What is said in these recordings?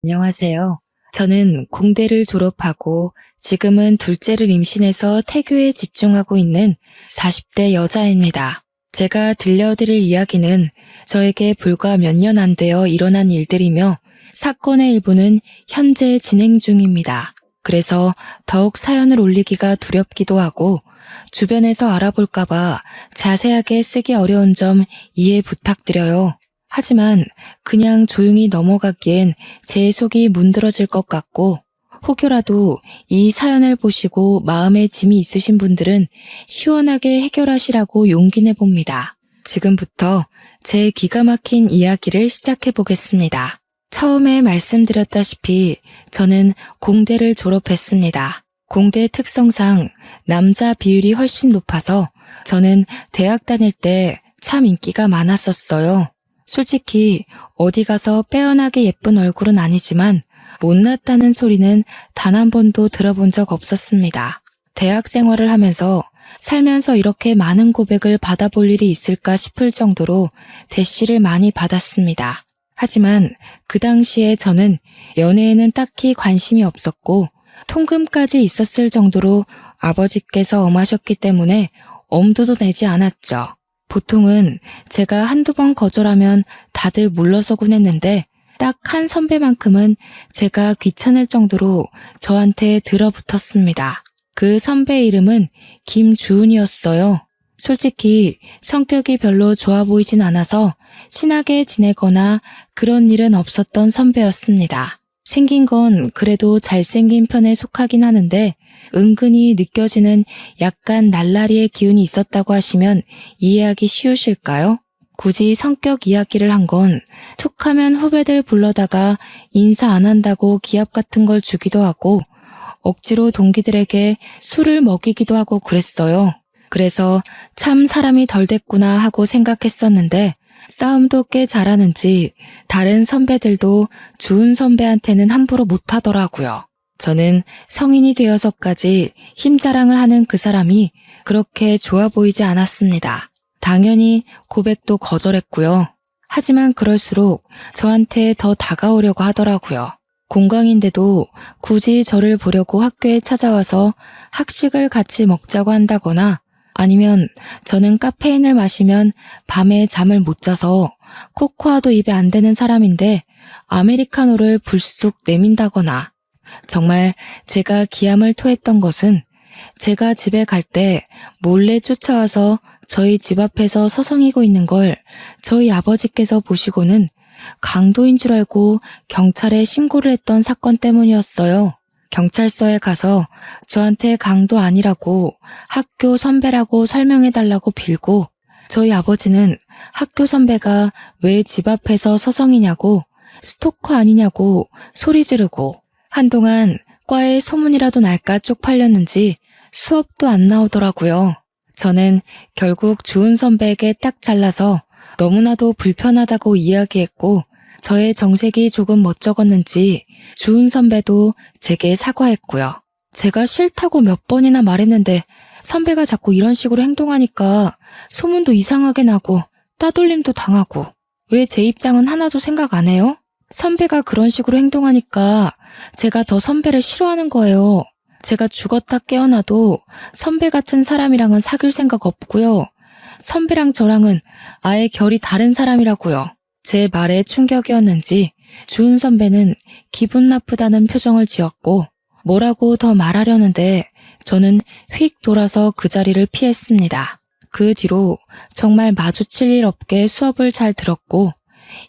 안녕하세요. 저는 공대를 졸업하고 지금은 둘째를 임신해서 태교에 집중하고 있는 40대 여자입니다. 제가 들려드릴 이야기는 저에게 불과 몇 년 안 되어 일어난 일들이며 사건의 일부는 현재 진행 중입니다. 그래서 더욱 사연을 올리기가 두렵기도 하고 주변에서 알아볼까봐 자세하게 쓰기 어려운 점 이해 부탁드려요. 하지만 그냥 조용히 넘어가기엔 제 속이 문드러질 것 같고 혹여라도 이 사연을 보시고 마음에 짐이 있으신 분들은 시원하게 해결하시라고 용기 내봅니다. 지금부터 제 기가 막힌 이야기를 시작해 보겠습니다. 처음에 말씀드렸다시피 저는 공대를 졸업했습니다. 공대 특성상 남자 비율이 훨씬 높아서 저는 대학 다닐 때 참 인기가 많았었어요. 솔직히 어디 가서 빼어나게 예쁜 얼굴은 아니지만 못났다는 소리는 단 한 번도 들어본 적 없었습니다. 대학 생활을 하면서 살면서 이렇게 많은 고백을 받아볼 일이 있을까 싶을 정도로 대시를 많이 받았습니다. 하지만 그 당시에 저는 연애에는 딱히 관심이 없었고 통금까지 있었을 정도로 아버지께서 엄하셨기 때문에 엄두도 내지 않았죠. 보통은 제가 한두 번 거절하면 다들 물러서곤 했는데 딱 한 선배만큼은 제가 귀찮을 정도로 저한테 들어붙었습니다. 그 선배 이름은 김주은이었어요. 솔직히 성격이 별로 좋아 보이진 않아서 친하게 지내거나 그런 일은 없었던 선배였습니다. 생긴 건 그래도 잘생긴 편에 속하긴 하는데 은근히 느껴지는 약간 날라리의 기운이 있었다고 하시면 이해하기 쉬우실까요? 굳이 성격 이야기를 한 건 툭하면 후배들 불러다가 인사 안 한다고 기합 같은 걸 주기도 하고 억지로 동기들에게 술을 먹이기도 하고 그랬어요. 그래서 참 사람이 덜 됐구나 하고 생각했었는데 싸움도 꽤 잘하는지 다른 선배들도 주은 선배한테는 함부로 못하더라고요. 저는 성인이 되어서까지 힘자랑을 하는 그 사람이 그렇게 좋아 보이지 않았습니다. 당연히 고백도 거절했고요. 하지만 그럴수록 저한테 더 다가오려고 하더라고요. 공강인데도 굳이 저를 보려고 학교에 찾아와서 학식을 같이 먹자고 한다거나 아니면 저는 카페인을 마시면 밤에 잠을 못 자서 코코아도 입에 안 대는 사람인데 아메리카노를 불쑥 내민다거나 정말 제가 기함을 토했던 것은 제가 집에 갈 때 몰래 쫓아와서 저희 집 앞에서 서성이고 있는 걸 저희 아버지께서 보시고는 강도인 줄 알고 경찰에 신고를 했던 사건 때문이었어요. 경찰서에 가서 저한테 강도 아니라고 학교 선배라고 설명해달라고 빌고 저희 아버지는 학교 선배가 왜 집 앞에서 서성이냐고 스토커 아니냐고 소리 지르고 한동안 과에 소문이라도 날까 쪽팔렸는지 수업도 안 나오더라고요. 저는 결국 주은 선배에게 딱 잘라서 너무나도 불편하다고 이야기했고 저의 정색이 조금 멋쩍었는지 주은 선배도 제게 사과했고요. 제가 싫다고 몇 번이나 말했는데 선배가 자꾸 이런 식으로 행동하니까 소문도 이상하게 나고 따돌림도 당하고 왜 제 입장은 하나도 생각 안 해요? 선배가 그런 식으로 행동하니까 제가 더 선배를 싫어하는 거예요. 제가 죽었다 깨어나도 선배 같은 사람이랑은 사귈 생각 없고요. 선배랑 저랑은 아예 결이 다른 사람이라고요. 제 말에 충격이었는지 주은 선배는 기분 나쁘다는 표정을 지었고 뭐라고 더 말하려는데 저는 휙 돌아서 그 자리를 피했습니다. 그 뒤로 정말 마주칠 일 없게 수업을 잘 들었고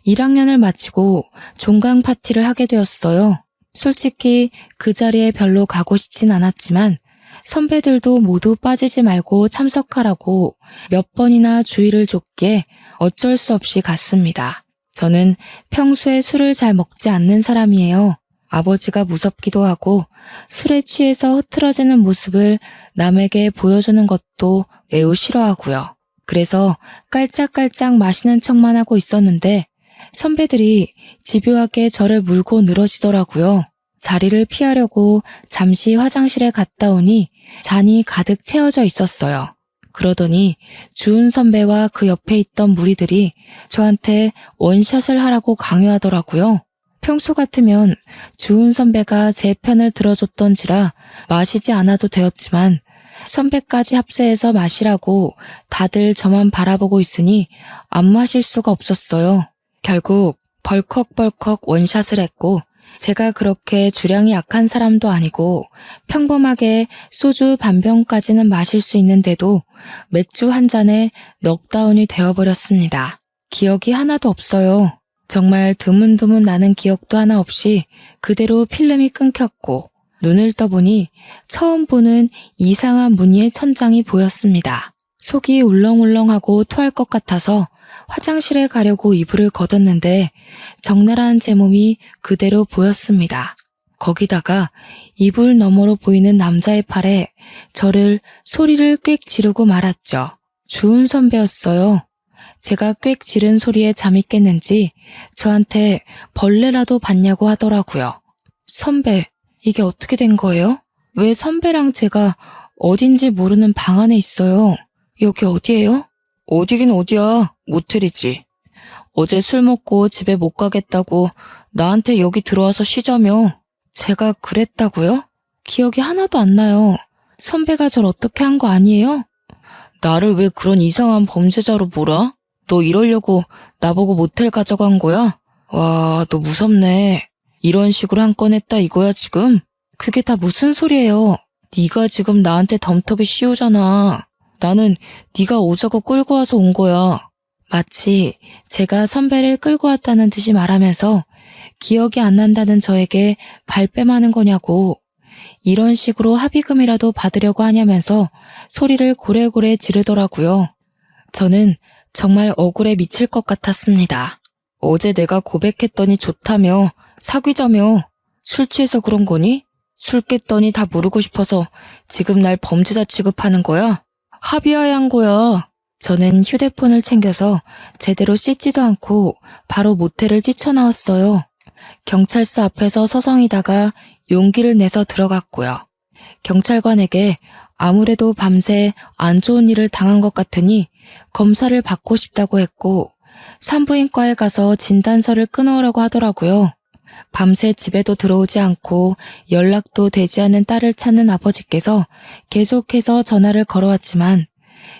1학년을 마치고 종강 파티를 하게 되었어요. 솔직히 그 자리에 별로 가고 싶진 않았지만 선배들도 모두 빠지지 말고 참석하라고 몇 번이나 주의를 줬기에 어쩔 수 없이 갔습니다. 저는 평소에 술을 잘 먹지 않는 사람이에요. 아버지가 무섭기도 하고 술에 취해서 흐트러지는 모습을 남에게 보여주는 것도 매우 싫어하고요. 그래서 깔짝깔짝 마시는 척만 하고 있었는데 선배들이 집요하게 저를 물고 늘어지더라고요. 자리를 피하려고 잠시 화장실에 갔다 오니 잔이 가득 채워져 있었어요. 그러더니 주은 선배와 그 옆에 있던 무리들이 저한테 원샷을 하라고 강요하더라고요. 평소 같으면 주은 선배가 제 편을 들어줬던지라 마시지 않아도 되었지만 선배까지 합세해서 마시라고 다들 저만 바라보고 있으니 안 마실 수가 없었어요. 결국 벌컥벌컥 원샷을 했고 제가 그렇게 주량이 약한 사람도 아니고 평범하게 소주 반병까지는 마실 수 있는데도 맥주 한 잔에 넉다운이 되어버렸습니다. 기억이 하나도 없어요. 정말 드문드문 나는 기억도 하나 없이 그대로 필름이 끊겼고 눈을 떠보니 처음 보는 이상한 무늬의 천장이 보였습니다. 속이 울렁울렁하고 토할 것 같아서 화장실에 가려고 이불을 걷었는데 적나라한 제 몸이 그대로 보였습니다. 거기다가 이불 너머로 보이는 남자의 팔에 저를 소리를 꽥 지르고 말았죠. 주은 선배였어요. 제가 꽥 지른 소리에 잠이 깼는지 저한테 벌레라도 봤냐고 하더라고요. 선배, 이게 어떻게 된 거예요? 왜 선배랑 제가 어딘지 모르는 방 안에 있어요? 여기 어디예요? 어디긴 어디야, 모텔이지. 어제 술 먹고 집에 못 가겠다고 나한테 여기 들어와서 쉬자며. 제가 그랬다고요? 기억이 하나도 안 나요. 선배가 절 어떻게 한 거 아니에요? 나를 왜 그런 이상한 범죄자로 몰아? 너 이러려고 나보고 모텔 가자고 한 거야? 와, 너 무섭네. 이런 식으로 한 건 했다 이거야 지금? 그게 다 무슨 소리예요? 네가 지금 나한테 덤터기 씌우잖아. 나는 네가 오자고 끌고 와서 온 거야. 마치 제가 선배를 끌고 왔다는 듯이 말하면서 기억이 안 난다는 저에게 발뺌하는 거냐고. 이런 식으로 합의금이라도 받으려고 하냐면서 소리를 고래고래 지르더라고요. 저는 정말 억울해 미칠 것 같았습니다. 어제 내가 고백했더니 좋다며, 사귀자며, 술 취해서 그런 거니? 술 깼더니 다 모르고 싶어서 지금 날 범죄자 취급하는 거야? 합의해야 한 거야. 저는 휴대폰을 챙겨서 제대로 씻지도 않고 바로 모텔을 뛰쳐나왔어요. 경찰서 앞에서 서성이다가 용기를 내서 들어갔고요. 경찰관에게 아무래도 밤새 안 좋은 일을 당한 것 같으니 검사를 받고 싶다고 했고 산부인과에 가서 진단서를 끊어오라고 하더라고요. 밤새 집에도 들어오지 않고 연락도 되지 않는 딸을 찾는 아버지께서 계속해서 전화를 걸어왔지만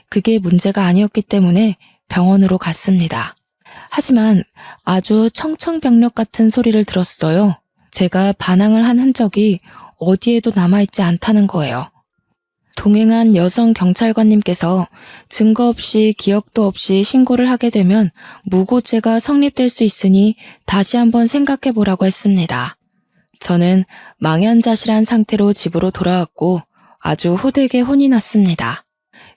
그게 문제가 아니었기 때문에 병원으로 갔습니다. 하지만 아주 청천벽력 같은 소리를 들었어요. 제가 반항을 한 흔적이 어디에도 남아있지 않다는 거예요. 동행한 여성 경찰관님께서 증거 없이 기억도 없이 신고를 하게 되면 무고죄가 성립될 수 있으니 다시 한번 생각해보라고 했습니다. 저는 망연자실한 상태로 집으로 돌아왔고 아주 호되게 혼이 났습니다.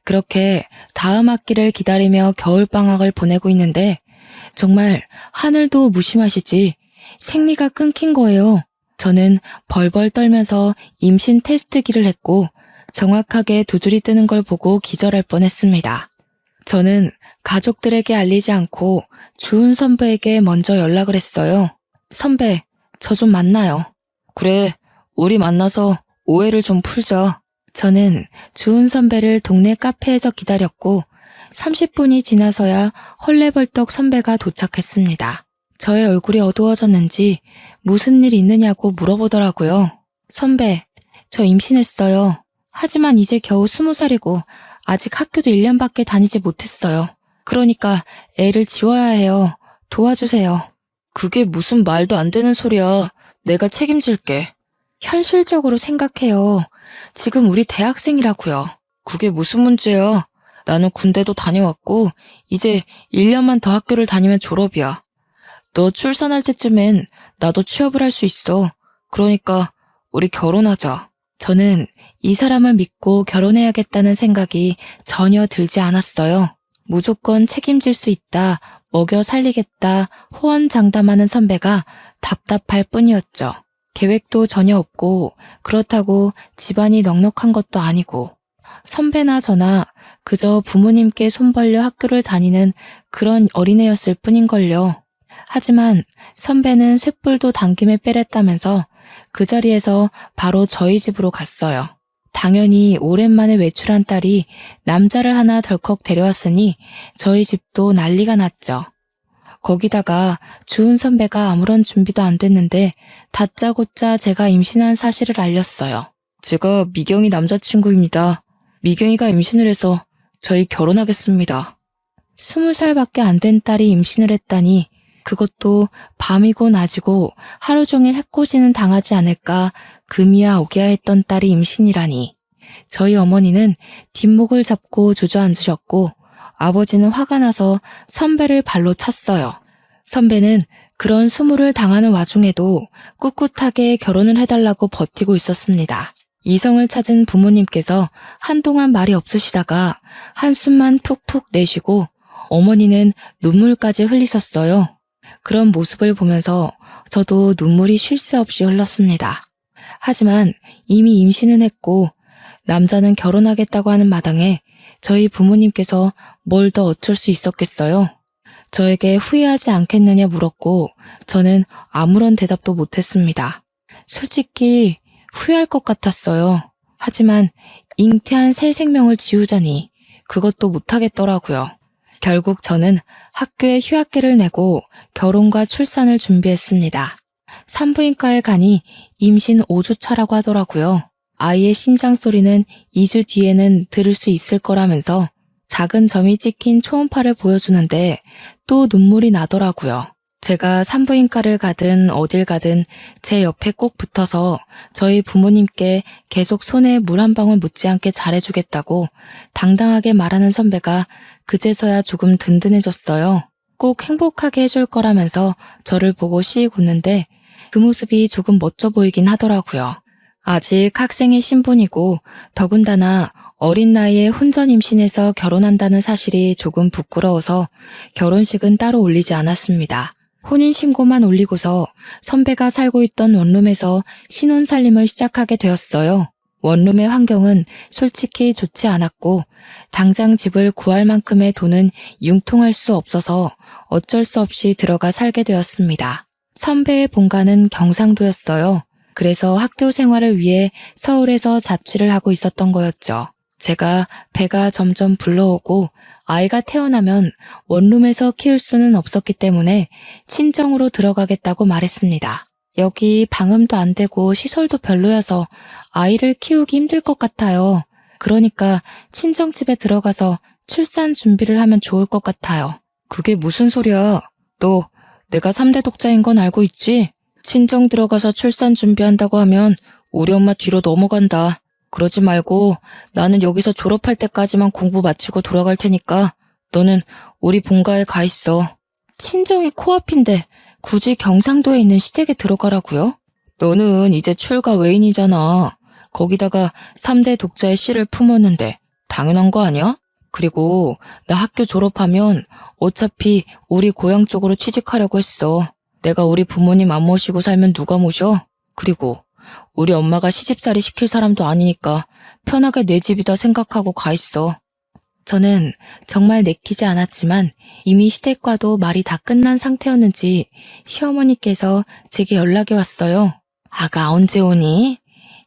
그렇게 다음 학기를 기다리며 겨울방학을 보내고 있는데 정말 하늘도 무심하시지 생리가 끊긴 거예요. 저는 벌벌 떨면서 임신 테스트기를 했고 정확하게 두 줄이 뜨는 걸 보고 기절할 뻔했습니다. 저는 가족들에게 알리지 않고 주은 선배에게 먼저 연락을 했어요. 선배, 저 좀 만나요. 그래, 우리 만나서 오해를 좀 풀자. 저는 주은 선배를 동네 카페에서 기다렸고 30분이 지나서야 헐레벌떡 선배가 도착했습니다. 저의 얼굴이 어두워졌는지 무슨 일 있느냐고 물어보더라고요. 선배, 저 임신했어요. 하지만 이제 겨우 20살이고 아직 학교도 1년밖에 다니지 못했어요. 그러니까 애를 지워야 해요. 도와주세요. 그게 무슨 말도 안 되는 소리야. 내가 책임질게. 현실적으로 생각해요. 지금 우리 대학생이라고요. 그게 무슨 문제야. 나는 군대도 다녀왔고 이제 1년만 더 학교를 다니면 졸업이야. 너 출산할 때쯤엔 나도 취업을 할 수 있어. 그러니까 우리 결혼하자. 저는 이 사람을 믿고 결혼해야겠다는 생각이 전혀 들지 않았어요. 무조건 책임질 수 있다, 먹여 살리겠다, 호언장담하는 선배가 답답할 뿐이었죠. 계획도 전혀 없고 그렇다고 집안이 넉넉한 것도 아니고 선배나 저나 그저 부모님께 손 벌려 학교를 다니는 그런 어린애였을 뿐인걸요. 하지만 선배는 쇳불도 당김에 빼랬다면서 그 자리에서 바로 저희 집으로 갔어요. 당연히 오랜만에 외출한 딸이 남자를 하나 덜컥 데려왔으니 저희 집도 난리가 났죠. 거기다가 주은 선배가 아무런 준비도 안 됐는데 다짜고짜 제가 임신한 사실을 알렸어요. 제가 미경이 남자친구입니다. 미경이가 임신을 해서 저희 결혼하겠습니다. 20살밖에 안 된 딸이 임신을 했다니 그것도 밤이고 낮이고 하루 종일 해코지는 당하지 않을까 금이야 오기야 했던 딸이 임신이라니. 저희 어머니는 뒷목을 잡고 주저앉으셨고 아버지는 화가 나서 선배를 발로 찼어요. 선배는 그런 수모를 당하는 와중에도 꿋꿋하게 결혼을 해달라고 버티고 있었습니다. 이성을 찾은 부모님께서 한동안 말이 없으시다가 한숨만 푹푹 내쉬고 어머니는 눈물까지 흘리셨어요. 그런 모습을 보면서 저도 눈물이 쉴 새 없이 흘렀습니다. 하지만 이미 임신은 했고 남자는 결혼하겠다고 하는 마당에 저희 부모님께서 뭘 더 어쩔 수 있었겠어요? 저에게 후회하지 않겠느냐 물었고 저는 아무런 대답도 못했습니다. 솔직히 후회할 것 같았어요. 하지만 잉태한 새 생명을 지우자니 그것도 못하겠더라고요. 결국 저는 학교에 휴학계를 내고 결혼과 출산을 준비했습니다. 산부인과에 가니 임신 5주 차라고 하더라고요. 아이의 심장 소리는 2주 뒤에는 들을 수 있을 거라면서 작은 점이 찍힌 초음파를 보여주는데 또 눈물이 나더라고요. 제가 산부인과를 가든 어딜 가든 제 옆에 꼭 붙어서 저희 부모님께 계속 손에 물 한 방울 묻지 않게 잘해주겠다고 당당하게 말하는 선배가 그제서야 조금 든든해졌어요. 꼭 행복하게 해줄 거라면서 저를 보고 씩 웃는데 그 모습이 조금 멋져 보이긴 하더라고요. 아직 학생의 신분이고 더군다나 어린 나이에 혼전 임신해서 결혼한다는 사실이 조금 부끄러워서 결혼식은 따로 올리지 않았습니다. 혼인신고만 올리고서 선배가 살고 있던 원룸에서 신혼살림을 시작하게 되었어요. 원룸의 환경은 솔직히 좋지 않았고 당장 집을 구할 만큼의 돈은 융통할 수 없어서 어쩔 수 없이 들어가 살게 되었습니다. 선배의 본가는 경상도였어요. 그래서 학교 생활을 위해 서울에서 자취를 하고 있었던 거였죠. 제가 배가 점점 불러오고 아이가 태어나면 원룸에서 키울 수는 없었기 때문에 친정으로 들어가겠다고 말했습니다. 여기 방음도 안 되고 시설도 별로여서 아이를 키우기 힘들 것 같아요. 그러니까 친정집에 들어가서 출산 준비를 하면 좋을 것 같아요. 그게 무슨 소리야? 너 내가 3대 독자인 건 알고 있지? 친정 들어가서 출산 준비한다고 하면 우리 엄마 뒤로 넘어간다. 그러지 말고 나는 여기서 졸업할 때까지만 공부 마치고 돌아갈 테니까 너는 우리 본가에 가 있어. 친정이 코앞인데 굳이 경상도에 있는 시댁에 들어가라고요? 너는 이제 출가 외인이잖아. 거기다가 3대 독자의 씨를 품었는데 당연한 거 아니야? 그리고 나 학교 졸업하면 어차피 우리 고향 쪽으로 취직하려고 했어. 내가 우리 부모님 안 모시고 살면 누가 모셔? 그리고 우리 엄마가 시집살이 시킬 사람도 아니니까 편하게 내 집이다 생각하고 가 있어. 저는 정말 내키지 않았지만 이미 시댁과도 말이 다 끝난 상태였는지 시어머니께서 제게 연락이 왔어요. 아가 언제 오니?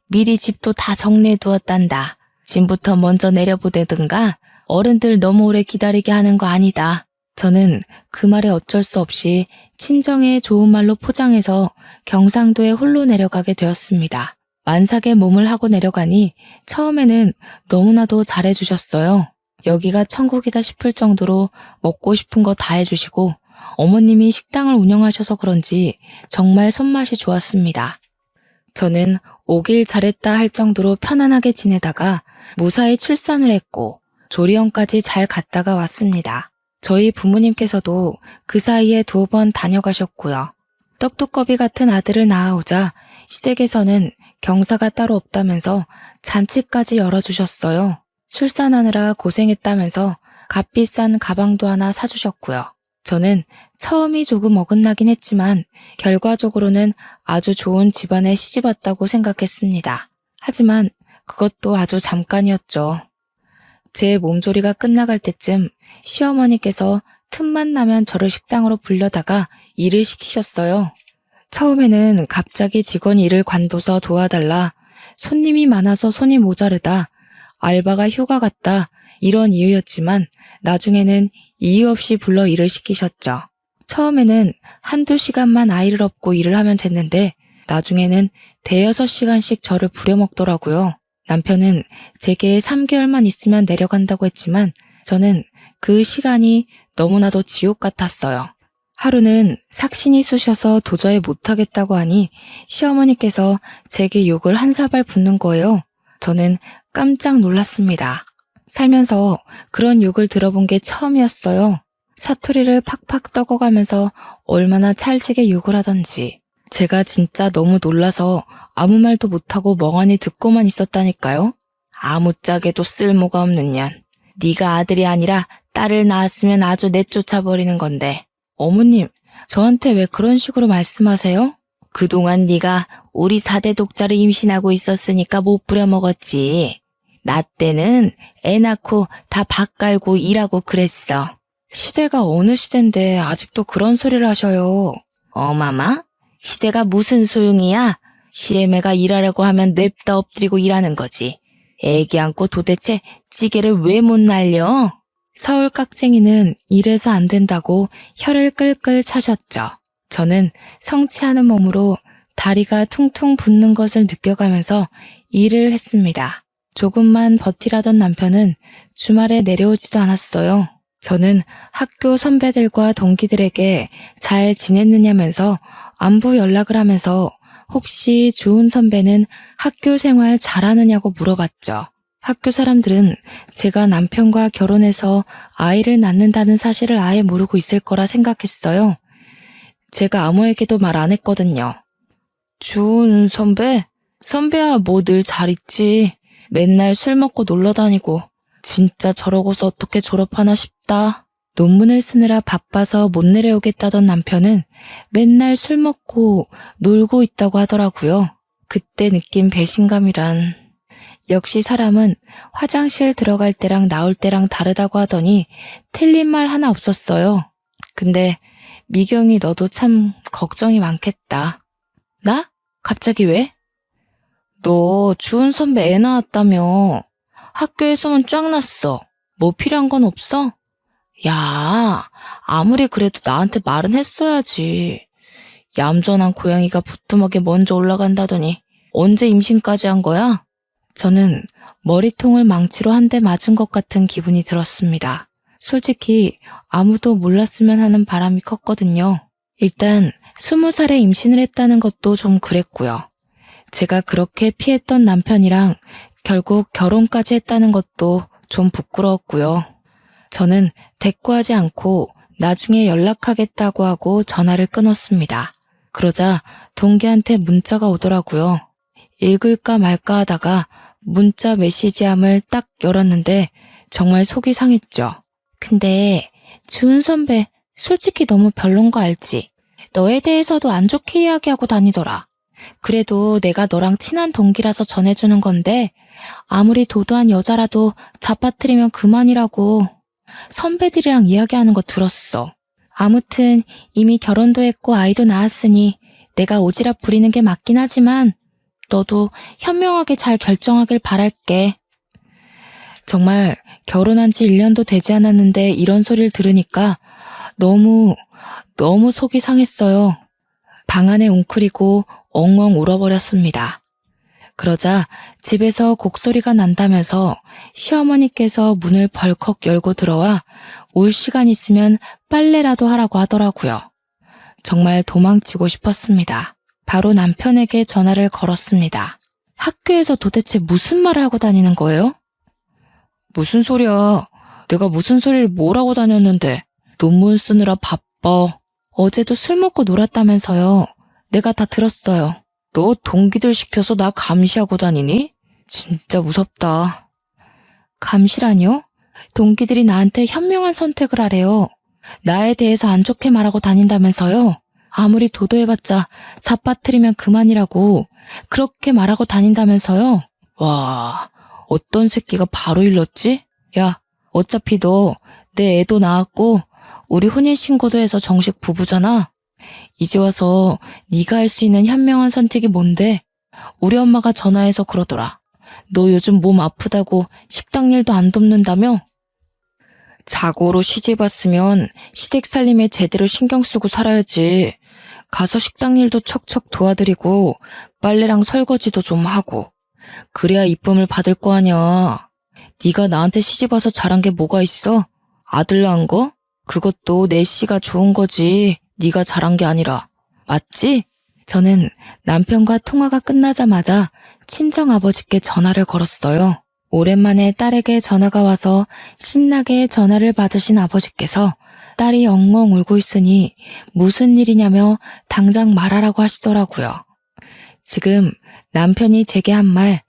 미리 집도 다 정리해 두었단다. 짐부터 먼저 내려보내든가 어른들 너무 오래 기다리게 하는 거 아니다. 저는 그 말에 어쩔 수 없이 친정에 좋은 말로 포장해서 경상도에 홀로 내려가게 되었습니다. 만삭의 몸을 하고 내려가니 처음에는 너무나도 잘해주셨어요. 여기가 천국이다 싶을 정도로 먹고 싶은 거 다 해주시고 어머님이 식당을 운영하셔서 그런지 정말 손맛이 좋았습니다. 저는 오길 잘했다 할 정도로 편안하게 지내다가 무사히 출산을 했고 조리원까지 잘 갔다가 왔습니다. 저희 부모님께서도 그 사이에 2번 다녀가셨고요. 떡두꺼비 같은 아들을 낳아오자 시댁에서는 경사가 따로 없다면서 잔치까지 열어주셨어요. 출산하느라 고생했다면서 값비싼 가방도 하나 사주셨고요. 저는 처음이 조금 어긋나긴 했지만 결과적으로는 아주 좋은 집안에 시집왔다고 생각했습니다. 하지만 그것도 아주 잠깐이었죠. 제 몸조리가 끝나갈 때쯤 시어머니께서 틈만 나면 저를 식당으로 불려다가 일을 시키셨어요. 처음에는 갑자기 직원이 일을 관둬서 도와달라, 손님이 많아서 손이 모자르다, 알바가 휴가 갔다 이런 이유였지만 나중에는 이유 없이 불러 일을 시키셨죠. 처음에는 한두 시간만 아이를 업고 일을 하면 됐는데 나중에는 대여섯 시간씩 저를 부려먹더라고요. 남편은 제게 3개월만 있으면 내려간다고 했지만 저는 그 시간이 너무나도 지옥 같았어요. 하루는 삭신이 쑤셔서 도저히 못하겠다고 하니 시어머니께서 제게 욕을 한 사발 붓는 거예요. 저는 깜짝 놀랐습니다. 살면서 그런 욕을 들어본 게 처음이었어요. 사투리를 팍팍 썩어가면서 얼마나 찰지게 욕을 하던지. 제가 진짜 너무 놀라서 아무 말도 못하고 멍하니 듣고만 있었다니까요. 아무짝에도 쓸모가 없는 년. 네가 아들이 아니라 딸을 낳았으면 아주 내쫓아버리는 건데. 어머님, 저한테 왜 그런 식으로 말씀하세요? 그동안 네가 우리 4대 독자를 임신하고 있었으니까 못 부려먹었지. 나 때는 애 낳고 다 밥 깔고 일하고 그랬어. 시대가 어느 시대인데 아직도 그런 소리를 하셔요. 어마마? 시대가 무슨 소용이야? 시애매가 일하려고 하면 냅다 엎드리고 일하는 거지. 애기 안고 도대체 찌개를 왜 못 날려? 서울 깍쟁이는 이래서 안 된다고 혀를 끌끌 차셨죠. 저는 성취하는 몸으로 다리가 퉁퉁 붓는 것을 느껴가면서 일을 했습니다. 조금만 버티라던 남편은 주말에 내려오지도 않았어요. 저는 학교 선배들과 동기들에게 잘 지냈느냐면서 안부 연락을 하면서 혹시 주은 선배는 학교 생활 잘하느냐고 물어봤죠. 학교 사람들은 제가 남편과 결혼해서 아이를 낳는다는 사실을 아예 모르고 있을 거라 생각했어요. 제가 아무에게도 말 안 했거든요. 주은 선배? 선배야 뭐 늘 잘 있지. 맨날 술 먹고 놀러 다니고 진짜 저러고서 어떻게 졸업하나 싶다. 논문을 쓰느라 바빠서 못 내려오겠다던 남편은 맨날 술 먹고 놀고 있다고 하더라고요. 그때 느낀 배신감이란. 역시 사람은 화장실 들어갈 때랑 나올 때랑 다르다고 하더니 틀린 말 하나 없었어요. 근데 미경이 너도 참 걱정이 많겠다. 나? 갑자기 왜? 너 주은 선배 애 낳았다며. 학교에 소문 쫙 났어. 뭐 필요한 건 없어? 야, 아무리 그래도 나한테 말은 했어야지. 얌전한 고양이가 부뚜막에 먼저 올라간다더니 언제 임신까지 한 거야? 저는 머리통을 망치로 한 대 맞은 것 같은 기분이 들었습니다. 솔직히 아무도 몰랐으면 하는 바람이 컸거든요. 일단 20살에 임신을 했다는 것도 좀 그랬고요. 제가 그렇게 피했던 남편이랑 결국 결혼까지 했다는 것도 좀 부끄러웠고요. 저는 대꾸하지 않고 나중에 연락하겠다고 하고 전화를 끊었습니다. 그러자 동기한테 문자가 오더라고요. 읽을까 말까 하다가 문자 메시지함을 딱 열었는데 정말 속이 상했죠. 근데 주은 선배 솔직히 너무 별론 거 알지? 너에 대해서도 안 좋게 이야기하고 다니더라. 그래도 내가 너랑 친한 동기라서 전해주는 건데 아무리 도도한 여자라도 잡아뜨리면 그만이라고. 선배들이랑 이야기하는 거 들었어. 아무튼 이미 결혼도 했고 아이도 낳았으니 내가 오지랖 부리는 게 맞긴 하지만 너도 현명하게 잘 결정하길 바랄게. 정말 결혼한 지 1년도 되지 않았는데 이런 소리를 들으니까 너무 속이 상했어요. 방 안에 웅크리고 엉엉 울어버렸습니다. 그러자 집에서 곡소리가 난다면서 시어머니께서 문을 벌컥 열고 들어와 울 시간 있으면 빨래라도 하라고 하더라고요. 정말 도망치고 싶었습니다. 바로 남편에게 전화를 걸었습니다. 학교에서 도대체 무슨 말을 하고 다니는 거예요? 무슨 소리야. 내가 무슨 소리를 뭐라고 다녔는데. 논문 쓰느라 바빠. 어제도 술 먹고 놀았다면서요. 내가 다 들었어요. 너 동기들 시켜서 나 감시하고 다니니? 진짜 무섭다. 감시라뇨? 동기들이 나한테 현명한 선택을 하래요. 나에 대해서 안 좋게 말하고 다닌다면서요. 아무리 도도해봤자 잡아뜨리면 그만이라고 그렇게 말하고 다닌다면서요. 와, 어떤 새끼가 바로 일렀지? 야, 어차피 너 내 애도 낳았고 우리 혼인신고도 해서 정식 부부잖아. 이제 와서 네가 할 수 있는 현명한 선택이 뭔데? 우리 엄마가 전화해서 그러더라. 너 요즘 몸 아프다고 식당 일도 안 돕는다며? 자고로 시집 왔으면 시댁 살림에 제대로 신경 쓰고 살아야지. 가서 식당 일도 척척 도와드리고 빨래랑 설거지도 좀 하고. 그래야 이쁨을 받을 거 아냐. 네가 나한테 시집 와서 잘한 게 뭐가 있어? 아들 낳은 거? 그것도 내 씨가 좋은 거지. 네가 잘한 게 아니라. 맞지? 저는 남편과 통화가 끝나자마자 친정아버지께 전화를 걸었어요. 오랜만에 딸에게 전화가 와서 신나게 전화를 받으신 아버지께서 딸이 엉엉 울고 있으니 무슨 일이냐며 당장 말하라고 하시더라고요. 지금 남편이 제게 한 말,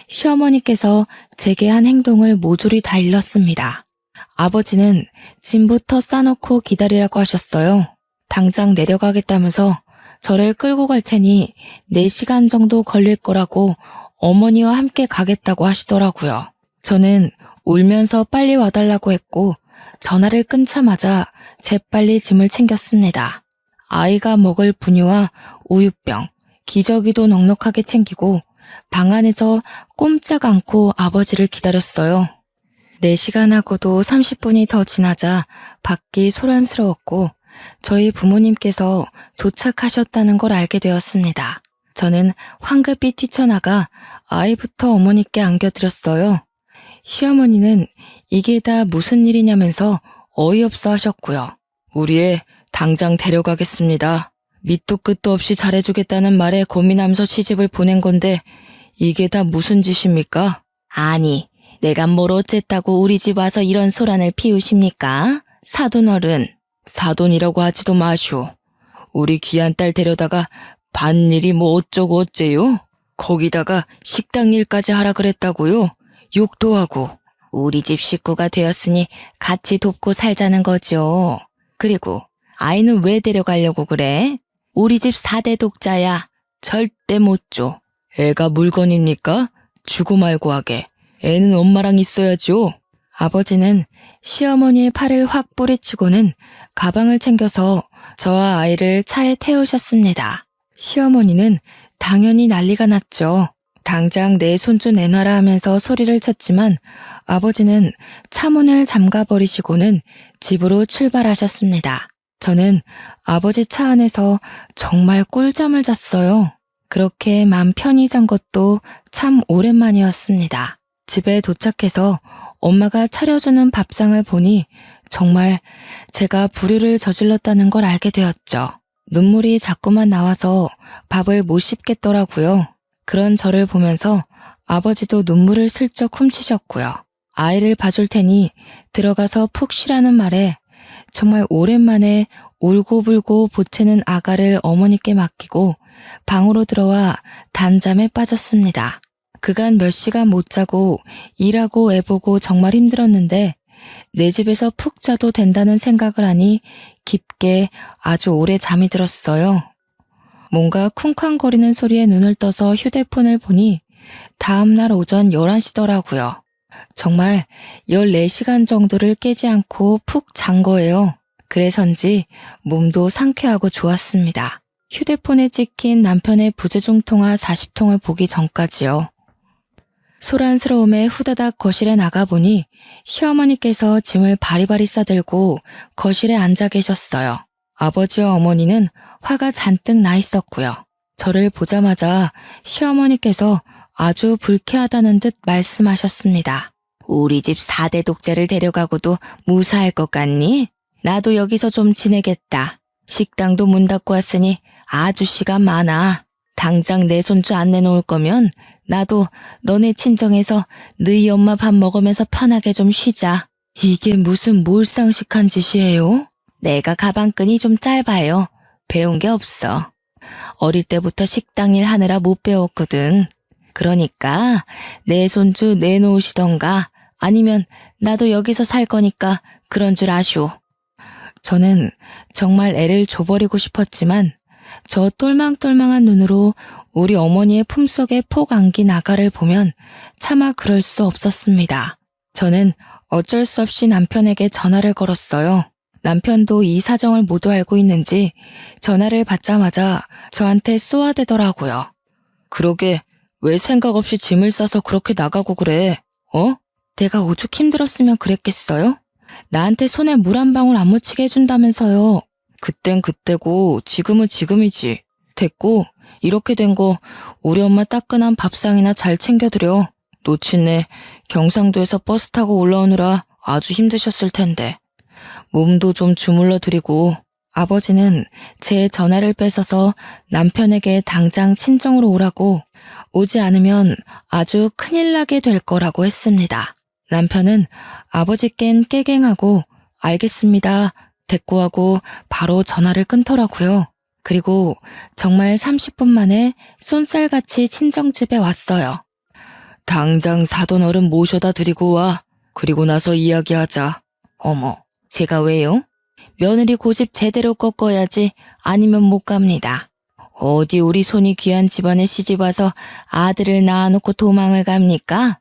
시어머니께서 제게 한 행동을 모조리 다 일렀습니다. 아버지는 짐부터 싸놓고 기다리라고 하셨어요. 당장 내려가겠다면서 저를 끌고 갈 테니 4시간 정도 걸릴 거라고 어머니와 함께 가겠다고 하시더라고요. 저는 울면서 빨리 와달라고 했고 전화를 끊자마자 재빨리 짐을 챙겼습니다. 아이가 먹을 분유와 우유병, 기저귀도 넉넉하게 챙기고 방 안에서 꼼짝 않고 아버지를 기다렸어요. 4시간하고도 30분이 더 지나자 밖이 소란스러웠고 저희 부모님께서 도착하셨다는 걸 알게 되었습니다. 저는 황급히 뛰쳐나가 아이부터 어머니께 안겨드렸어요. 시어머니는 이게 다 무슨 일이냐면서 어이없어 하셨고요. 우리 애 당장 데려가겠습니다. 밑도 끝도 없이 잘해주겠다는 말에 고민하면서 시집을 보낸 건데 이게 다 무슨 짓입니까? 아니, 내가 뭘 어쨌다고 우리 집 와서 이런 소란을 피우십니까? 사돈 어른. 사돈이라고 하지도 마시오. 우리 귀한 딸 데려다가 밭일이 뭐 어쩌고 어째요? 거기다가 식당 일까지 하라 그랬다고요? 욕도 하고. 우리 집 식구가 되었으니 같이 돕고 살자는 거죠. 그리고 아이는 왜 데려가려고 그래? 우리 집 4대 독자야. 절대 못 줘. 애가 물건입니까? 주고 말고 하게. 애는 엄마랑 있어야죠. 아버지는 시어머니의 팔을 확 뿌리치고는 가방을 챙겨서 저와 아이를 차에 태우셨습니다. 시어머니는 당연히 난리가 났죠. 당장 내 손주 내놔라 하면서 소리를 쳤지만 아버지는 차 문을 잠가버리시고는 집으로 출발하셨습니다. 저는 아버지 차 안에서 정말 꿀잠을 잤어요. 그렇게 맘 편히 잔 것도 참 오랜만이었습니다. 집에 도착해서 엄마가 차려주는 밥상을 보니 정말 제가 불효를 저질렀다는 걸 알게 되었죠. 눈물이 자꾸만 나와서 밥을 못 씹겠더라고요. 그런 저를 보면서 아버지도 눈물을 슬쩍 훔치셨고요. 아이를 봐줄 테니 들어가서 푹 쉬라는 말에 정말 오랜만에 울고불고 보채는 아가를 어머니께 맡기고 방으로 들어와 단잠에 빠졌습니다. 그간 몇 시간 못 자고 일하고 애보고 정말 힘들었는데 내 집에서 푹 자도 된다는 생각을 하니 깊게 아주 오래 잠이 들었어요. 뭔가 쿵쾅거리는 소리에 눈을 떠서 휴대폰을 보니 다음날 오전 11시더라고요. 정말 14시간 정도를 깨지 않고 푹 잔 거예요. 그래서인지 몸도 상쾌하고 좋았습니다. 휴대폰에 찍힌 남편의 부재중 통화 40통을 보기 전까지요. 소란스러움에 후다닥 거실에 나가보니 시어머니께서 짐을 바리바리 싸들고 거실에 앉아 계셨어요. 아버지와 어머니는 화가 잔뜩 나 있었고요. 저를 보자마자 시어머니께서 아주 불쾌하다는 듯 말씀하셨습니다. 우리 집 4대 독자를 데려가고도 무사할 것 같니? 나도 여기서 좀 지내겠다. 식당도 문 닫고 왔으니 아주 시간 많아. 당장 내 손주 안 내놓을 거면 나도 너네 친정에서 너희 엄마 밥 먹으면서 편하게 좀 쉬자. 이게 무슨 몰상식한 짓이에요? 내가 가방끈이 좀 짧아요. 배운 게 없어. 어릴 때부터 식당 일 하느라 못 배웠거든. 그러니까 내 손주 내놓으시던가 아니면 나도 여기서 살 거니까 그런 줄 아쇼. 저는 정말 애를 줘버리고 싶었지만 저 똘망똘망한 눈으로 우리 어머니의 품속에 폭 안긴 아가를 보면 차마 그럴 수 없었습니다. 저는 어쩔 수 없이 남편에게 전화를 걸었어요. 남편도 이 사정을 모두 알고 있는지 전화를 받자마자 저한테 쏘아대더라고요. 그러게 왜 생각 없이 짐을 싸서 그렇게 나가고 그래? 어? 내가 오죽 힘들었으면 그랬겠어요? 나한테 손에 물 한 방울 안 묻히게 해준다면서요. 그땐 그때고 지금은 지금이지. 됐고 이렇게 된 거 우리 엄마 따끈한 밥상이나 잘 챙겨드려. 놓친네 경상도에서 버스 타고 올라오느라 아주 힘드셨을 텐데. 몸도 좀 주물러 드리고. 아버지는 제 전화를 뺏어서 남편에게 당장 친정으로 오라고, 오지 않으면 아주 큰일 나게 될 거라고 했습니다. 남편은 아버지껜 깨갱하고 알겠습니다 대꾸하고 바로 전화를 끊더라고요. 그리고 정말 30분 만에 쏜살같이 친정집에 왔어요. 당장 사돈 어른 모셔다 드리고 와. 그리고 나서 이야기하자. 어머, 제가 왜요? 며느리 고집 제대로 꺾어야지 아니면 못 갑니다. 어디 우리 손이 귀한 집안에 시집와서 아들을 낳아놓고 도망을 갑니까?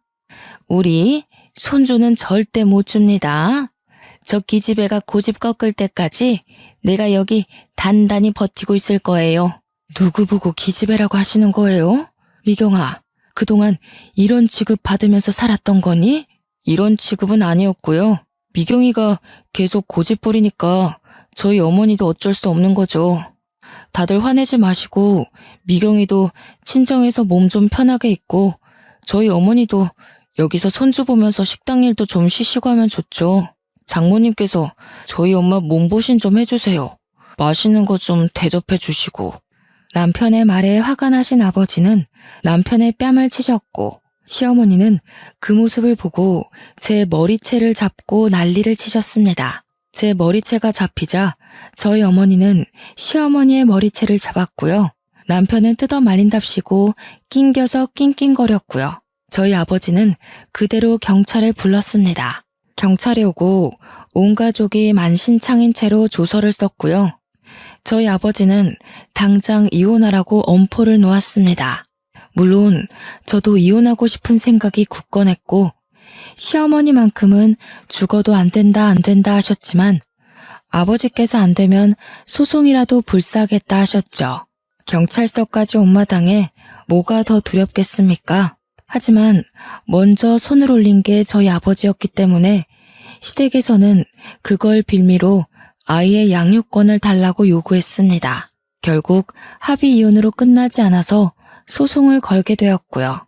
우리 손주는 절대 못 줍니다. 저 기집애가 고집 꺾을 때까지 내가 여기 단단히 버티고 있을 거예요. 누구 보고 기집애라고 하시는 거예요? 미경아, 그동안 이런 취급 받으면서 살았던 거니? 이런 취급은 아니었고요. 미경이가 계속 고집 부리니까 저희 어머니도 어쩔 수 없는 거죠. 다들 화내지 마시고 미경이도 친정에서 몸 좀 편하게 있고 저희 어머니도 여기서 손주 보면서 식당 일도 좀 쉬시고 하면 좋죠. 장모님께서 저희 엄마 몸보신 좀 해주세요. 맛있는 거 좀 대접해 주시고. 남편의 말에 화가 나신 아버지는 남편의 뺨을 치셨고, 시어머니는 그 모습을 보고 제 머리채를 잡고 난리를 치셨습니다. 제 머리채가 잡히자 저희 어머니는 시어머니의 머리채를 잡았고요. 남편은 뜯어 말린답시고 낑겨서 낑낑거렸고요. 저희 아버지는 그대로 경찰을 불렀습니다. 경찰이 오고 온 가족이 만신창인 채로 조서를 썼고요. 저희 아버지는 당장 이혼하라고 엄포를 놓았습니다. 물론 저도 이혼하고 싶은 생각이 굳건했고 시어머니만큼은 죽어도 안 된다 하셨지만 아버지께서 안 되면 소송이라도 불사하겠다 하셨죠. 경찰서까지 온 마당에 뭐가 더 두렵겠습니까? 하지만 먼저 손을 올린 게 저희 아버지였기 때문에 시댁에서는 그걸 빌미로 아이의 양육권을 달라고 요구했습니다. 결국 합의 이혼으로 끝나지 않아서 소송을 걸게 되었고요.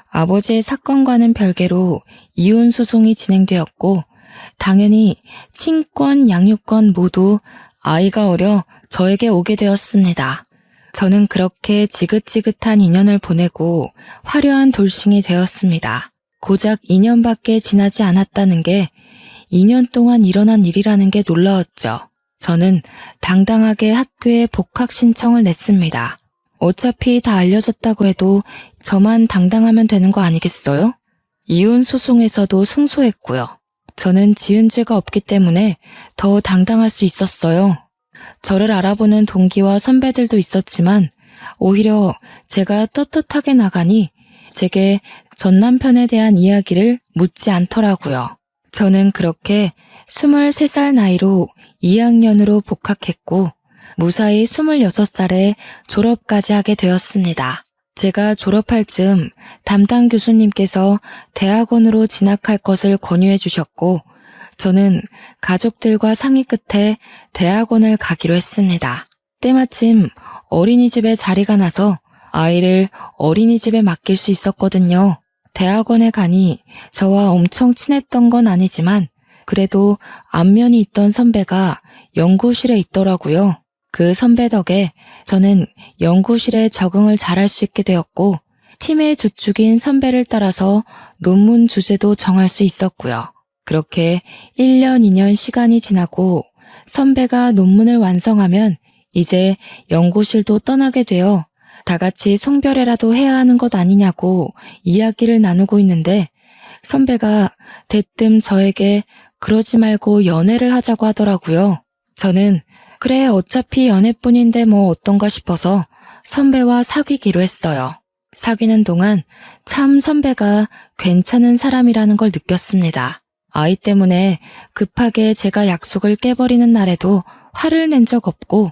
아버지의 사건과는 별개로 이혼 소송이 진행되었고 당연히 친권, 양육권 모두 아이가 어려 저에게 오게 되었습니다. 저는 그렇게 지긋지긋한 2년을 보내고 화려한 돌싱이 되었습니다. 고작 2년밖에 지나지 않았다는 게 2년 동안 일어난 일이라는 게 놀라웠죠. 저는 당당하게 학교에 복학 신청을 냈습니다. 어차피 다 알려졌다고 해도 저만 당당하면 되는 거 아니겠어요? 이혼 소송에서도 승소했고요. 저는 지은 죄가 없기 때문에 더 당당할 수 있었어요. 저를 알아보는 동기와 선배들도 있었지만 오히려 제가 떳떳하게 나가니 제게 전 남편에 대한 이야기를 묻지 않더라고요. 저는 그렇게 23살 나이로 2학년으로 복학했고 무사히 26살에 졸업까지 하게 되었습니다. 제가 졸업할 즈음 담당 교수님께서 대학원으로 진학할 것을 권유해 주셨고 저는 가족들과 상의 끝에 대학원을 가기로 했습니다. 때마침 어린이집에 자리가 나서 아이를 어린이집에 맡길 수 있었거든요. 대학원에 가니 저와 엄청 친했던 건 아니지만 그래도 안면이 있던 선배가 연구실에 있더라고요. 그 선배 덕에 저는 연구실에 적응을 잘할 수 있게 되었고 팀의 주축인 선배를 따라서 논문 주제도 정할 수 있었고요. 그렇게 1년, 2년 시간이 지나고 선배가 논문을 완성하면 이제 연구실도 떠나게 되어 다 같이 송별회라도 해야 하는 것 아니냐고 이야기를 나누고 있는데 선배가 대뜸 저에게 그러지 말고 연애를 하자고 하더라고요. 저는 그래 어차피 연애뿐인데 뭐 어떤가 싶어서 선배와 사귀기로 했어요. 사귀는 동안 참 선배가 괜찮은 사람이라는 걸 느꼈습니다. 아이 때문에 급하게 제가 약속을 깨버리는 날에도 화를 낸 적 없고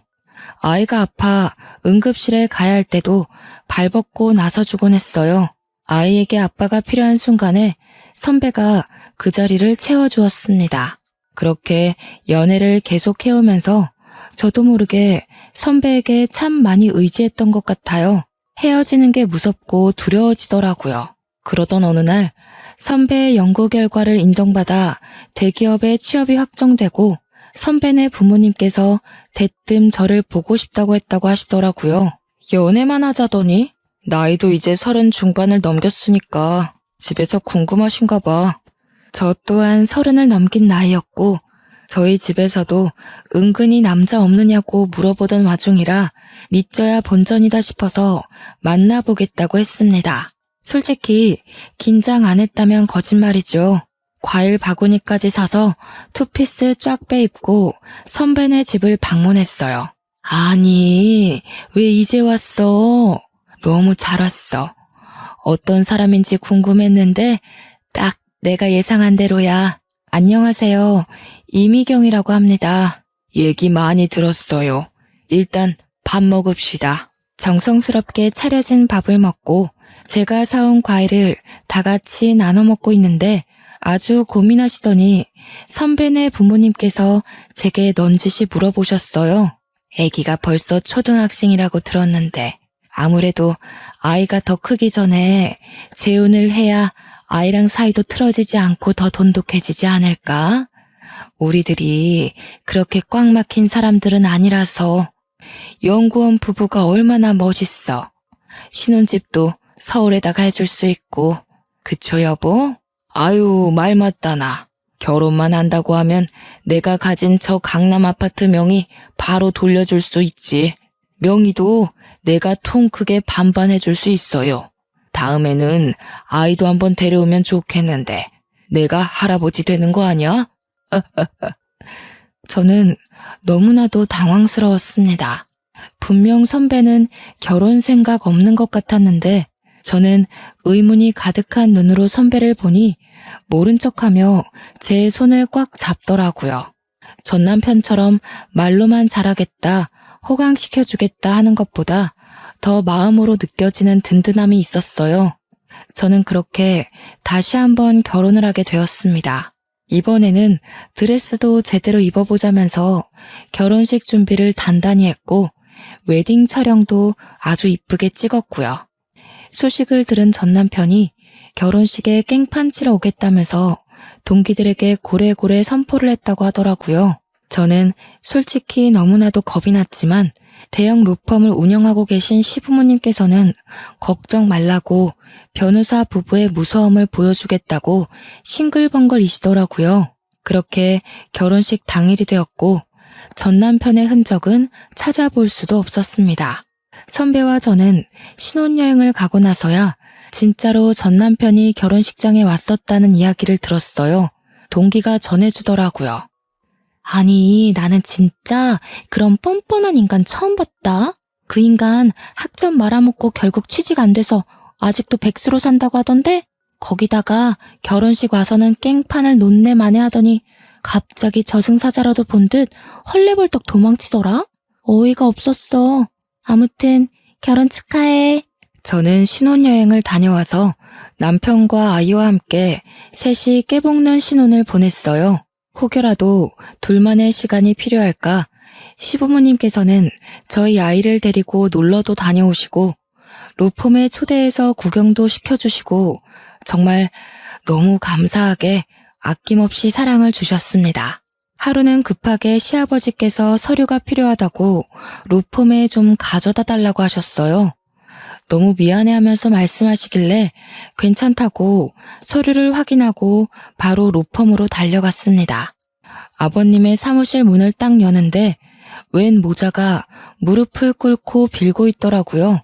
아이가 아파 응급실에 가야 할 때도 발벗고 나서주곤 했어요. 아이에게 아빠가 필요한 순간에 선배가 그 자리를 채워주었습니다. 그렇게 연애를 계속 해오면서 저도 모르게 선배에게 참 많이 의지했던 것 같아요. 헤어지는 게 무섭고 두려워지더라고요. 그러던 어느 날 선배의 연구 결과를 인정받아 대기업에 취업이 확정되고 선배네 부모님께서 대뜸 저를 보고 싶다고 했다고 하시더라고요. 연애만 하자더니 나이도 이제 30 중반을 넘겼으니까 집에서 궁금하신가 봐. 저 또한 30을 넘긴 나이였고 저희 집에서도 은근히 남자 없느냐고 물어보던 와중이라 믿져야 본전이다 싶어서 만나보겠다고 했습니다. 솔직히 긴장 안 했다면 거짓말이죠. 과일 바구니까지 사서 투피스 쫙 빼입고 선배네 집을 방문했어요. 아니, 왜 이제 왔어? 너무 잘 왔어. 어떤 사람인지 궁금했는데 딱 내가 예상한 대로야. 안녕하세요. 이미경이라고 합니다. 얘기 많이 들었어요. 일단 밥 먹읍시다. 정성스럽게 차려진 밥을 먹고 제가 사온 과일을 다 같이 나눠 먹고 있는데 아주 고민하시더니 선배네 부모님께서 제게 넌지시 물어보셨어요. 아기가 벌써 초등학생이라고 들었는데 아무래도 아이가 더 크기 전에 재혼을 해야 아이랑 사이도 틀어지지 않고 더 돈독해지지 않을까? 우리들이 그렇게 꽉 막힌 사람들은 아니라서. 연구원 부부가 얼마나 멋있어. 신혼집도 서울에다가 해줄 수 있고. 그쵸 여보? 아유 말 맞다 나. 결혼만 한다고 하면 내가 가진 저 강남 아파트 명의 바로 돌려줄 수 있지. 명의도 내가 통 크게 반반 해줄 수 있어요. 다음에는 아이도 한번 데려오면 좋겠는데 내가 할아버지 되는 거 아니야? 저는 너무나도 당황스러웠습니다. 분명 선배는 결혼 생각 없는 것 같았는데 저는 의문이 가득한 눈으로 선배를 보니 모른 척하며 제 손을 꽉 잡더라고요. 전 남편처럼 말로만 잘하겠다, 호강시켜주겠다 하는 것보다 더 마음으로 느껴지는 든든함이 있었어요. 저는 그렇게 다시 한번 결혼을 하게 되었습니다. 이번에는 드레스도 제대로 입어보자면서 결혼식 준비를 단단히 했고 웨딩 촬영도 아주 이쁘게 찍었고요. 소식을 들은 전 남편이 결혼식에 깽판 치러 오겠다면서 동기들에게 고래고래 선포를 했다고 하더라고요. 저는 솔직히 너무나도 겁이 났지만 대형 로펌을 운영하고 계신 시부모님께서는 걱정 말라고 변호사 부부의 무서움을 보여주겠다고 싱글벙글이시더라고요. 그렇게 결혼식 당일이 되었고 전 남편의 흔적은 찾아볼 수도 없었습니다. 선배와 저는 신혼여행을 가고 나서야 진짜로 전 남편이 결혼식장에 왔었다는 이야기를 들었어요. 동기가 전해주더라고요. 아니, 나는 진짜 그런 뻔뻔한 인간 처음 봤다. 그 인간 학점 말아먹고 결국 취직 안 돼서 아직도 백수로 산다고 하던데 거기다가 결혼식 와서는 깽판을 논내만에 하더니 갑자기 저승사자라도 본 듯 헐레벌떡 도망치더라. 어이가 없었어. 아무튼 결혼 축하해. 저는 신혼여행을 다녀와서 남편과 아이와 함께 셋이 깨복는 신혼을 보냈어요. 혹여라도 둘만의 시간이 필요할까 시부모님께서는 저희 아이를 데리고 놀러도 다녀오시고 로펌에 초대해서 구경도 시켜주시고 정말 너무 감사하게 아낌없이 사랑을 주셨습니다. 하루는 급하게 시아버지께서 서류가 필요하다고 로펌에 좀 가져다 달라고 하셨어요. 너무 미안해하면서 말씀하시길래 괜찮다고 서류를 확인하고 바로 로펌으로 달려갔습니다. 아버님의 사무실 문을 딱 여는데 웬 모자가 무릎을 꿇고 빌고 있더라고요.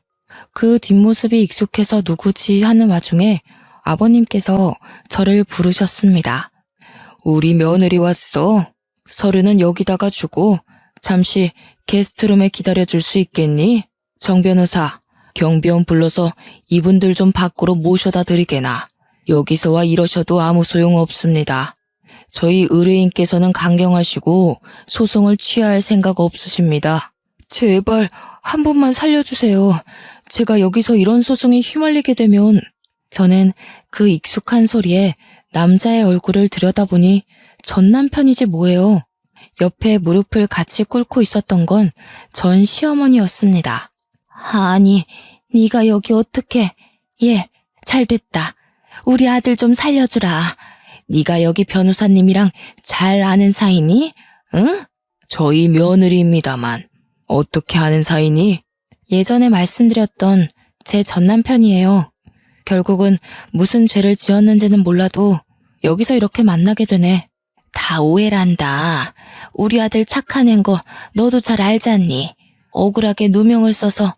그 뒷모습이 익숙해서 누구지 하는 와중에 아버님께서 저를 부르셨습니다. 우리 며느리 왔어. 서류는 여기다가 주고 잠시 게스트룸에 기다려줄 수 있겠니? 정 변호사, 경비원 불러서 이분들 좀 밖으로 모셔다 드리게나. 여기서 와 이러셔도 아무 소용 없습니다. 저희 의뢰인께서는 강경하시고 소송을 취할 생각 없으십니다. 제발 한 번만 살려주세요. 제가 여기서 이런 소송에 휘말리게 되면. 저는 그 익숙한 소리에 남자의 얼굴을 들여다보니 전 남편이지 뭐예요. 옆에 무릎을 같이 꿇고 있었던 건 전 시어머니였습니다. 아니, 네가 여기 어떻게... 예, 잘됐다. 우리 아들 좀 살려주라. 네가 여기 변호사님이랑 잘 아는 사이니? 응? 저희 며느리입니다만. 어떻게 아는 사이니? 예전에 말씀드렸던 제 전남편이에요. 결국은 무슨 죄를 지었는지는 몰라도 여기서 이렇게 만나게 되네. 다 오해란다. 우리 아들 착한 앤 거 너도 잘 알잖니. 억울하게 누명을 써서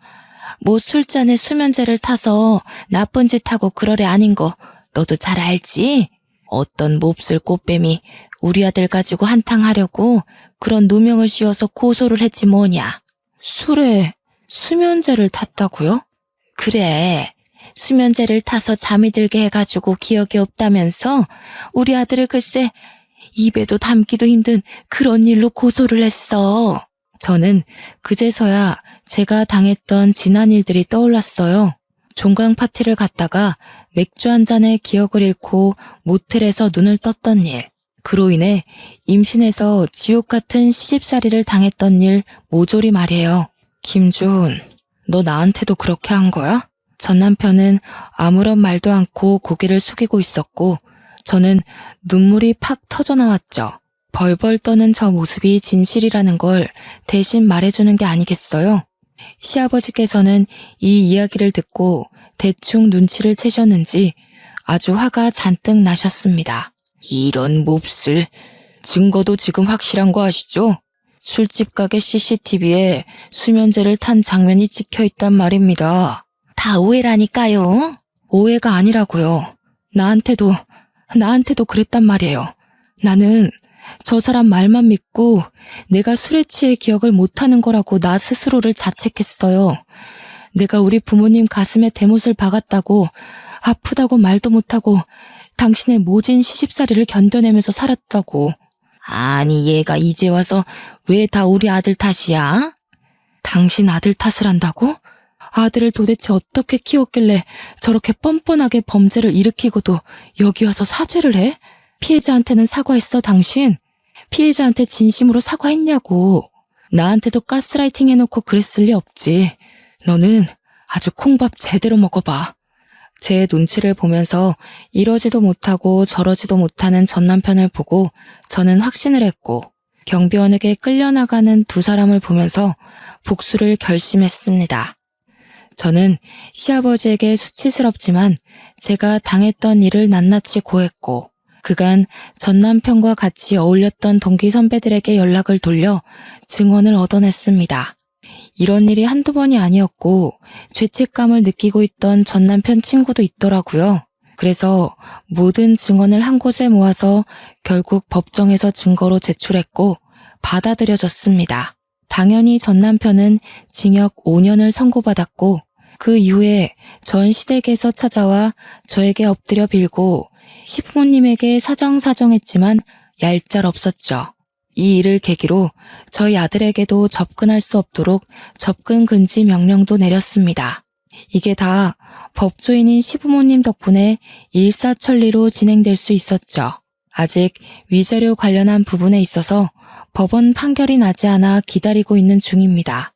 뭐 술잔에 수면제를 타서 나쁜 짓 하고 그러래 아닌 거 너도 잘 알지? 어떤 몹쓸 꽃뱀이 우리 아들 가지고 한탕 하려고 그런 누명을 씌워서 고소를 했지 뭐냐. 술에 수면제를 탔다고요? 그래. 수면제를 타서 잠이 들게 해가지고 기억이 없다면서 우리 아들을 글쎄 입에도 담기도 힘든 그런 일로 고소를 했어. 저는 그제서야 제가 당했던 지난 일들이 떠올랐어요. 종강 파티를 갔다가 맥주 한 잔에 기억을 잃고 모텔에서 눈을 떴던 일, 그로 인해 임신해서 지옥 같은 시집살이를 당했던 일 모조리 말이에요. 김준, 너 나한테도 그렇게 한 거야? 전 남편은 아무런 말도 않고 고개를 숙이고 있었고 저는 눈물이 팍 터져나왔죠. 벌벌 떠는 저 모습이 진실이라는 걸 대신 말해주는 게 아니겠어요? 시아버지께서는 이 이야기를 듣고 대충 눈치를 채셨는지 아주 화가 잔뜩 나셨습니다. 이런 몹쓸, 증거도 지금 확실한 거 아시죠? 술집 가게 CCTV에 수면제를 탄 장면이 찍혀있단 말입니다. 다 오해라니까요. 오해가 아니라고요. 나한테도 그랬단 말이에요. 나는 저 사람 말만 믿고 내가 술에 취해 기억을 못하는 거라고 나 스스로를 자책했어요. 내가 우리 부모님 가슴에 대못을 박았다고 아프다고 말도 못하고 당신의 모진 시집살이를 견뎌내면서 살았다고. 아니 얘가 이제 와서 왜 다 우리 아들 탓이야? 당신 아들 탓을 한다고? 아들을 도대체 어떻게 키웠길래 저렇게 뻔뻔하게 범죄를 일으키고도 여기 와서 사죄를 해? 피해자한테는 사과했어 당신? 피해자한테 진심으로 사과했냐고. 나한테도 가스라이팅 해놓고 그랬을 리 없지. 너는 아주 콩밥 제대로 먹어봐. 제 눈치를 보면서 이러지도 못하고 저러지도 못하는 전 남편을 보고 저는 확신을 했고 경비원에게 끌려나가는 두 사람을 보면서 복수를 결심했습니다. 저는 시아버지에게 수치스럽지만 제가 당했던 일을 낱낱이 고했고 그간 전 남편과 같이 어울렸던 동기 선배들에게 연락을 돌려 증언을 얻어냈습니다. 이런 일이 한두 번이 아니었고 죄책감을 느끼고 있던 전 남편 친구도 있더라고요. 그래서 모든 증언을 한 곳에 모아서 결국 법정에서 증거로 제출했고 받아들여졌습니다. 당연히 전 남편은 징역 5년을 선고받았고 그 이후에 전 시댁에서 찾아와 저에게 엎드려 빌고 시부모님에게 사정사정했지만 얄짤없었죠. 이 일을 계기로 저희 아들에게도 접근할 수 없도록 접근 금지 명령도 내렸습니다. 이게 다 법조인인 시부모님 덕분에 일사천리로 진행될 수 있었죠. 아직 위자료 관련한 부분에 있어서 법원 판결이 나지 않아 기다리고 있는 중입니다.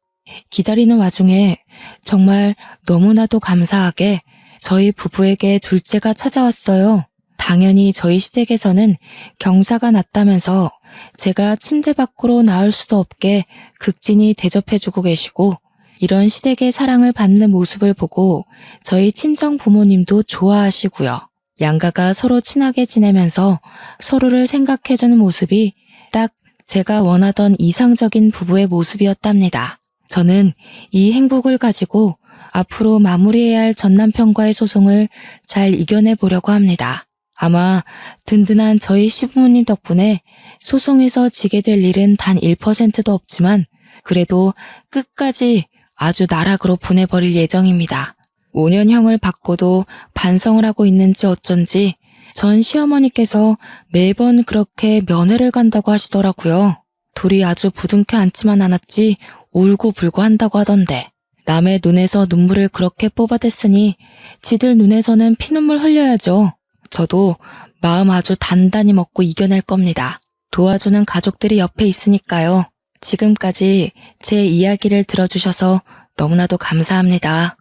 기다리는 와중에 정말 너무나도 감사하게 저희 부부에게 둘째가 찾아왔어요. 당연히 저희 시댁에서는 경사가 났다면서 제가 침대 밖으로 나올 수도 없게 극진히 대접해주고 계시고 이런 시댁의 사랑을 받는 모습을 보고 저희 친정 부모님도 좋아하시고요. 양가가 서로 친하게 지내면서 서로를 생각해주는 모습이 딱 제가 원하던 이상적인 부부의 모습이었답니다. 저는 이 행복을 가지고 앞으로 마무리해야 할 전 남편과의 소송을 잘 이겨내 보려고 합니다. 아마 든든한 저희 시부모님 덕분에 소송에서 지게 될 일은 단 1%도 없지만 그래도 끝까지 아주 나락으로 보내버릴 예정입니다. 5년형을 받고도 반성을 하고 있는지 어쩐지 전 시어머니께서 매번 그렇게 면회를 간다고 하시더라고요. 둘이 아주 부둥켜 앉지만 않았지 울고불고 한다고 하던데 남의 눈에서 눈물을 그렇게 뽑아댔으니 지들 눈에서는 피눈물 흘려야죠. 저도 마음 아주 단단히 먹고 이겨낼 겁니다. 도와주는 가족들이 옆에 있으니까요. 지금까지 제 이야기를 들어주셔서 너무나도 감사합니다.